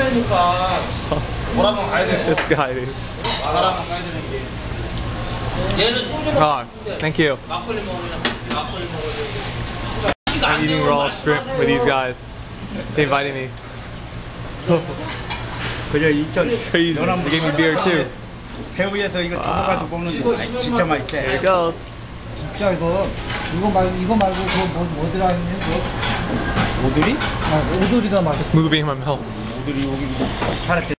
메뉴가 뭐라면 가야 되고. This guy, dude. 나라면 가야 되는 게. 얘는 소주 God, 먹는데 thank you. 막걸리 먹으면 막걸리 먹어야 돼. I'm eating raw shrimp with these guys. They invited me. 그래 인천 Crazy. They gave me beer too. 배우에서 이거 접어가지고 먹는데 아이, 진짜 맛있대. There it goes. 진짜 이거 말고 그거 뭐 들어있는 거? 오두리? 오돌이 더 맛있어. Moving my mouth. 오두리 여기 파랗게